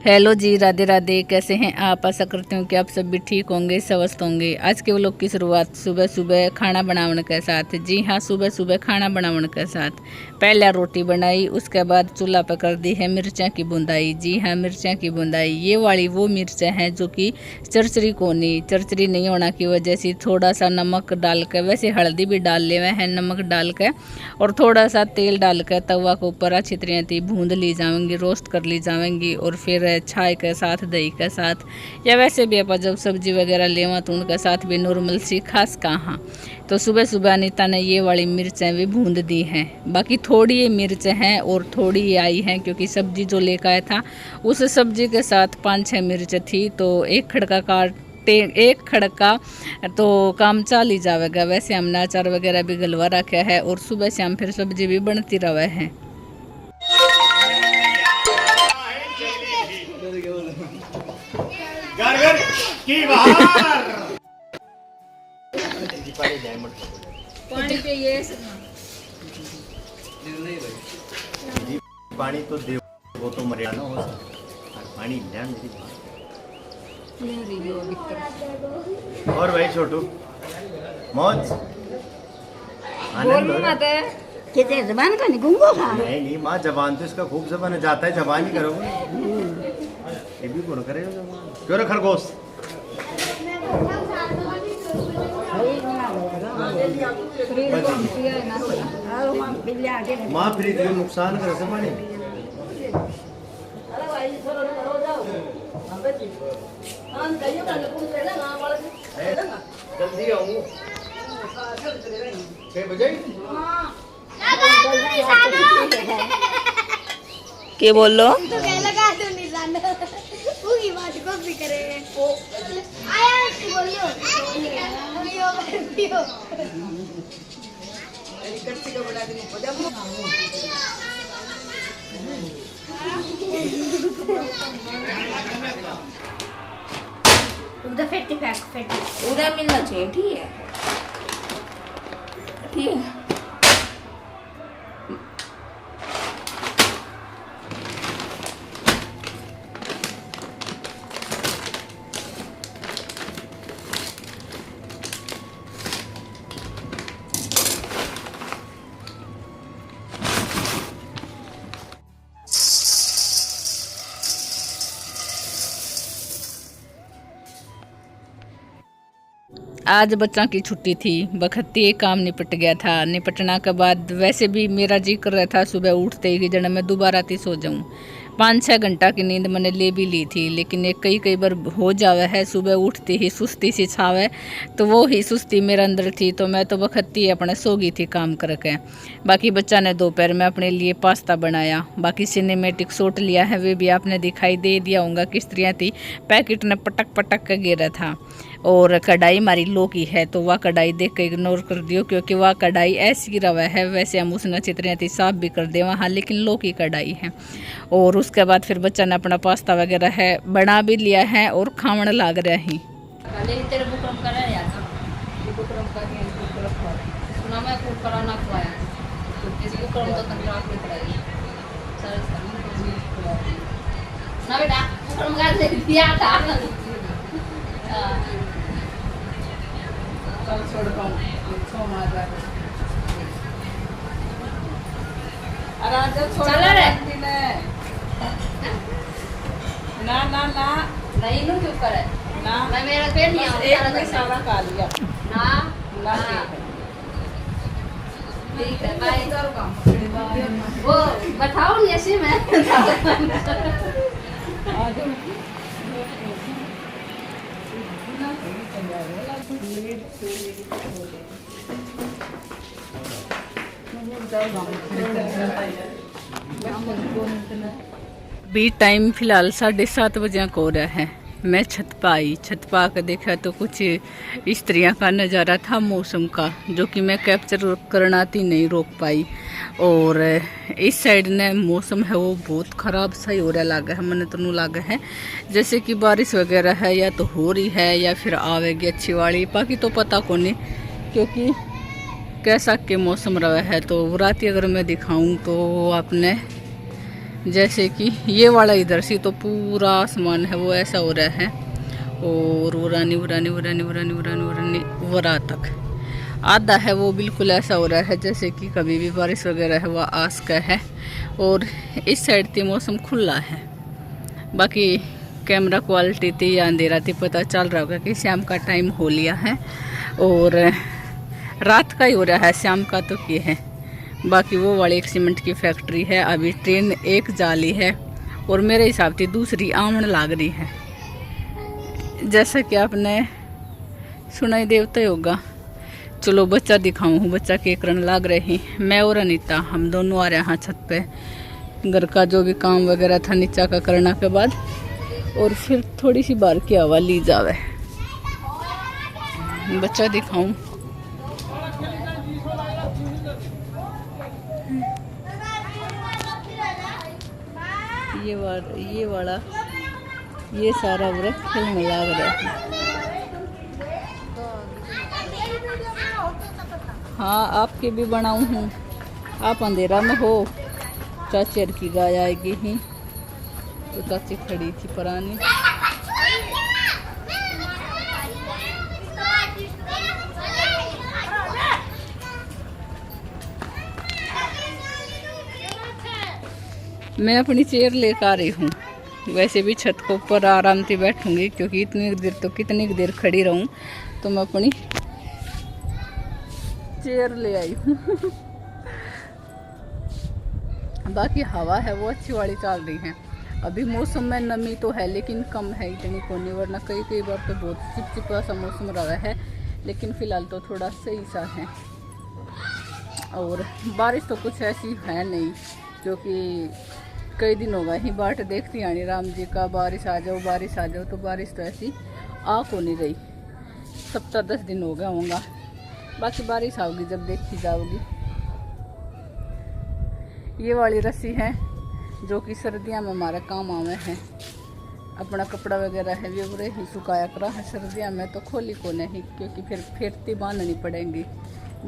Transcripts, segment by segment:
Hello जी, राधे राधे। कैसे हैं आप? आशा करती हूँ कि आप सब भी ठीक होंगे, स्वस्थ होंगे। आज के व्लॉग की शुरुआत सुबह सुबह खाना बनाने के साथ। जी हाँ, सुबह सुबह खाना बनाने के साथ पहले रोटी बनाई, उसके बाद चूल्हा पर कर दी है मिर्चा की बुंदाई। जी हाँ, मिर्चा की बुंदाई। ये वाली वो मिर्चा है जो कि चरचरी कोनी, चरचरी नहीं होना की वजह से थोड़ा सा नमक डाल के, वैसे हल्दी भी डाल ले हैं, नमक डाल के और थोड़ा सा तेल डाल के तवा के ऊपर अच्छी तरह से भूंद ली जाएंगी, रोस्ट कर ली जाएंगी। और फिर छाई के साथ, दही के साथ, या वैसे भी आप जब सब्जी वगैरह लेवा तो उनके साथ भी नॉर्मल सी खास कहाँ। तो सुबह सुबह अनीता ने ये वाली मिर्चें भी भूंद दी हैं। बाकी थोड़ी ये मिर्च हैं और थोड़ी ये आई हैं क्योंकि सब्जी जो लेकर आया था उस सब्जी के साथ 5-6 मिर्च थी, तो एक खड़का काट एक खड़का तो काम चाल ही जाएगा। वैसे हमने अचार वगैरह भी गलवा रखा है और सुबह शाम फिर सब्जी भी बनती रहे है। घर घर की बाहर पानी पे ये पानी तो दे वो तो मर्यादा ना हो पानी ले मेरी बात। और भाई छोटू मौज आनंद कितने जबान का नहीं गूंगो खा नहीं माँ जबान तो इसका खूब जबान जाता है, जबान ही करोगे ये भी कौन करेगा जबान क्यों रे खरगोश। माँ फ्रिज में नुकसान करे से पानी जल्दी आऊँ 6 बजे के बोल लो तो कह लगा तो नहीं जाना वो की बात को भी करेंगे आया बोलियो पियो कच्ची का बड़ा दिन उधर फेंटी उधर मिलना चाहिए। ठीक है ठीक है। आज बच्चों की छुट्टी थी, बखत्ती एक काम निपट गया था। निपटना के बाद वैसे भी मेरा जी कर रहा था सुबह उठते ही जन मैं दोबारा ती सो जाऊं। 5-6 घंटा की नींद मैंने ले भी ली थी, लेकिन एक कई बार हो जावे है सुबह उठती ही सुस्ती सी छावे, तो वो ही सुस्ती मेरे अंदर थी। तो मैं तो बखत्ती अपने सो गई थी काम करके। बाकी बच्चा ने दोपहर में अपने लिए पास्ता बनाया। बाकी सिनेमेटिक शॉट लिया है, वे भी आपने दिखाई दे दिया होगा किस तरह थी। पैकेट ने पटक पटक के गिरा था। और कढ़ाई हमारी लो की है, तो वह कढ़ाई देख के इग्नोर कर दियो क्योंकि वह कढ़ाई ऐसी रवा है। वैसे हम उसने अच्छी तरह से साफ भी कर दे वहाँ, लेकिन लो की कढ़ाई है। और उसके बाद फिर बच्चा ने अपना पास्ता वगैरह है बना भी लिया है और खावन लाग रहा ही। ना ना ना नहीं नु क्यों करे ना, मैं मेरा पेट नहीं एक में सारा खा लिया ना ना। ठीक है बाय। वो बताओ ऐसे मैं भी टाइम फिलहाल 7:30 बजे को रहा है। मैं छत पर आई, छत पर आकर देखा तो कुछ इस तरह का नज़ारा था मौसम का, जो कि मैं कैप्चर करना थी नहीं रोक पाई। और इस साइड ने मौसम है वो बहुत ख़राब सा ही हो रहा लगा है। मैंने तो नू लगा है जैसे कि बारिश वगैरह है या तो हो रही है या फिर आवेगी अच्छी वाली, बाकी तो पता को नहीं क्योंकि कैसा के मौसम रहा है। तो रात अगर मैं दिखाऊं तो आपने जैसे कि ये वाला इधर से तो पूरा आसमान है वो ऐसा हो रहा है, और उरानी उरानी उरानी उरानी उरानी उरानी वरा तक आधा है वो बिल्कुल ऐसा हो रहा है जैसे कि कभी भी बारिश वगैरह है वह आस का है। और इस साइड थी मौसम खुला है। बाकी कैमरा क्वालिटी थी या अंधेरा थी पता चल रहा होगा कि शाम का टाइम हो लिया है और रात का ही हो रहा है, शाम का तो क्या है। बाकी वो वाली एक सीमेंट की फैक्ट्री है, अभी ट्रेन एक जाली है और मेरे हिसाब से दूसरी आमन लाग रही है। जैसा कि आपने सुना ही देवता होगा। चलो बच्चा दिखाऊँ, बच्चा के करण लाग रही। मैं और अनीता हम दोनों आ रहे हैं छत पे, घर का जो भी काम वगैरह था नीचा का करना के बाद, और फिर थोड़ी सी बाहर की हवा ली जावे। बच्चा दिखाऊं, ये वाला ये सारा वृक्ष खेलने लग रहा है। हाँ आपके भी बनाऊं हूँ, आप अंधेरा में हो। चाची की गाय आएगी ही तो चाची खड़ी थी पुरानी। मैं अपनी चेयर लेकर आ रही हूँ। वैसे भी छत को ऊपर आराम से बैठूंगी क्योंकि इतनी देर तो कितनी देर खड़ी रहूँ, तो मैं अपनी चेयर ले आई हूँ। बाकी हवा है वो अच्छी वाली चल रही है। अभी मौसम में नमी तो है लेकिन कम है, इतनी कोनी, वरना कई बार तो बहुत चिपचिपा सा मौसम रहा है, लेकिन फिलहाल तो थोड़ा सही सा है। और बारिश तो कुछ ऐसी है नहीं क्योंकि कई दिन होगा ही बाट देखती आनी राम जी का, बारिश आ जाओ बारिश आ जाओ, तो बारिश तो ऐसी आ को नहीं रही। 7-10 दिन हो गया होगा। बाकी बारिश आओगी जब देखी जाओगी। ये वाली रस्सी है जो कि सर्दियाँ में हमारे काम आवे हैं। अपना कपड़ा वगैरह है वो बुरे ही सुखाया करा है, सर्दियाँ में तो खोली को नहीं क्योंकि फिर फेरती बांधनी पड़ेंगी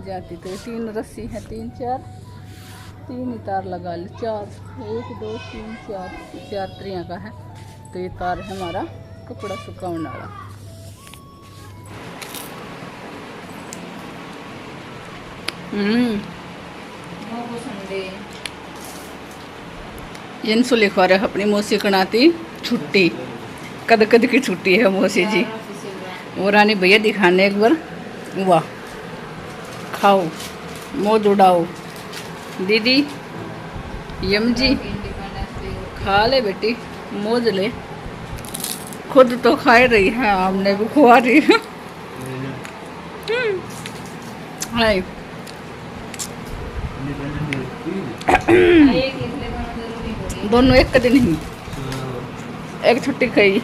जाती। तो 3 रस्सी है, 3 ही तार लगा ले, 4 1 2 3 4 त्रियाँ का है। तो ये तार है हमारा कपड़ा सुखाने वाला। इनसु लिखवा रहे अपनी मौसी कनाती छुट्टी, कद कद की छुट्टी है मौसी जी। वो रानी भैया दिखाने एक बार, वाह खाओ मौज उड़ाओ। दीदी यम जी खा ले बेटी, मौज ले। खुद तो खा रही है, हमने भी खुआ रही है। हाय दोनों एक दिन ही, एक छुट्टी खाई।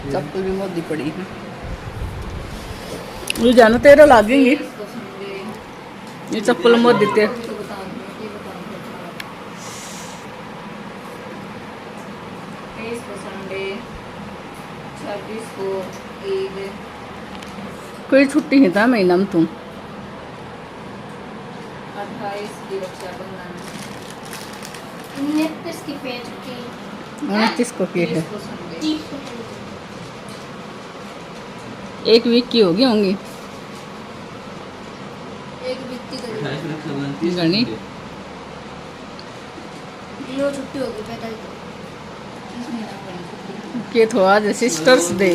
चप्पल भी मोदी पड़ी है, ये जानो तेरा लागेंगी ये चप्पल मोदी ते। कोई छुट्टी है था महीना में तुम 28 की रक्षाबंधन, 29 की पेट की, 29 को की है, 30 को। 1 वीक की होगी होंगी एक बित्ती गणी लो छुट्टी होगी 45 के तो आज sisters day,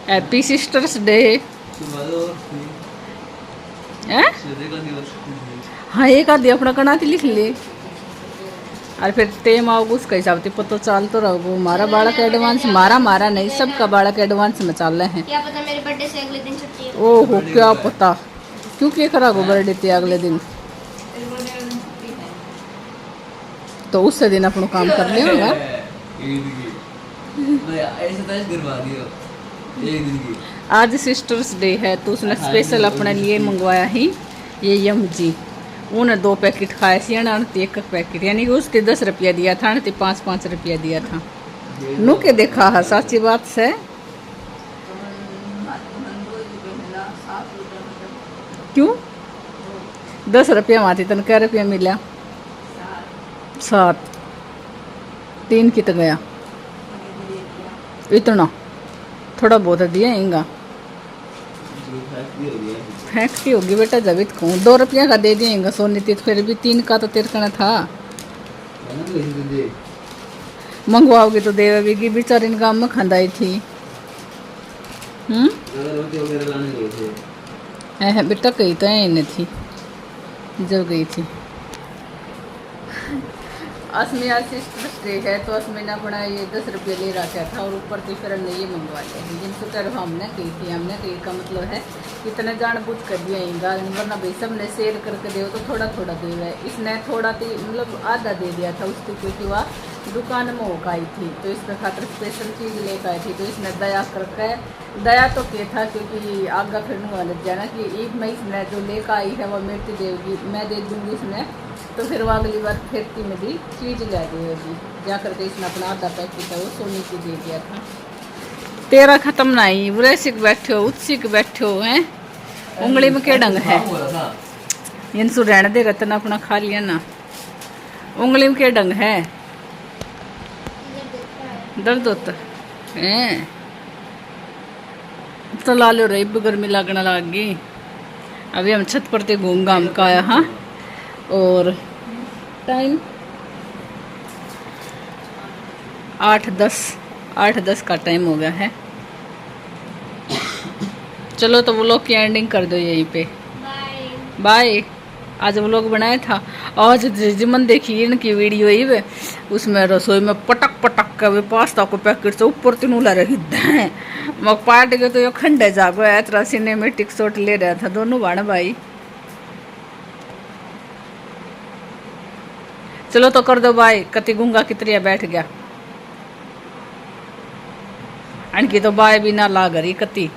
happy sisters day है। हाँ एक आधी अपना कनाती लिख ले और फिर टेम आओगे उसका हिसाब से पता चल तो रहो। हमारा बालक एडवांस, मारा नहीं सबका बालक एडवांस में चल रहे हैं। क्या पता मेरे बर्थडे से अगले दिन छुट्टी है। ओहो क्या पता, क्यों क्या करा गो बर्थडे थे अगले दिन, तो उससे दिन अपना काम कर लेगा। आज सिस्टर्स डे है तो उसने स्पेशल अपने लिए मंगवाया ही ये यम जी। उन्हें 2 पैकेट खाए सी, एक पैकेट, यानी कि उसके 10 रुपया दिया था, 5-5 रुपया दिया था। नू के देखा है साची बात से। क्यों 10 रुपया माती तन क्या रुपया मिला? 7 3 कित गया इतना थोड़ा बहुत दिया इंगा फैक्ट्री होगी बेटा जब इत कहूँ 2 रुपया का दे दिएगा सोनी थी फिर भी 3 का तो तेरे कहना था। मंगवाओगी तो देवेगी बेचारी इन गाँव में खंदाई थी। बेटा कही तो इन्हें थी जब गई थी। असमी आज सिस्टर है तो असमी ने अपना ये 10 रुपये ले रखा था और ऊपर से फिर हमने ये मंगवा लिया है जिनसे कर हमने कही थी। हमने कही का मतलब है इतने जानबूझ कर दिया इंगा वरना भाई सबने सेल करके दे तो थोड़ा थोड़ा दे रहा है। इसने थोड़ा तो मतलब आधा दे दिया था उसको क्योंकि वह दुकान में होकर आई थी तो इसका खातर स्पेशल चीज़ लेकर आई थी तो इसने दया करके दया तो किया था क्योंकि आगा फिर लग जाना कि एक मई इसने जो लेकर आई है वह मेरे देगी मैं दे दूँगी उसने तो फिर वो अगली बार खेती में भी चीज़ ले देगी जा करके इसने अपना आधा पैकेट है वो सोनी की दे दिया था। तेरा खत्म नहीं बुरे सिक बैठे हो उत्सिक बैठे हो हैं उंगली में क्या डंग है इनसु रहने दे रतन अपना खा लिया ना उंगली में क्या डंग है दर्द होता है तो ला लो रही गर्मी लगने लग गई। अभी हम छत पर ते घूम घाम का आया हाँ और टाइम 8:10 का टाइम हो गया है। चलो तो वो लोग की एंडिंग कर दो यहीं पे बाय। आज वो लोग बनाया था आज जिमन देखी इनकी वीडियो ही वे उसमें रसोई में पटक पटक कर वे पास्ता को पैकेट से ऊपर तिनूला रही मग पार्ट के तो ये खंडे जागो इतना सिनेमेटिक शॉट ले रहा था दोनों बाण भाई। चलो तो कर दो बाय कति गुंगा कितरिया बैठ गया आणखी तो बाय भी ना ला घरी कति।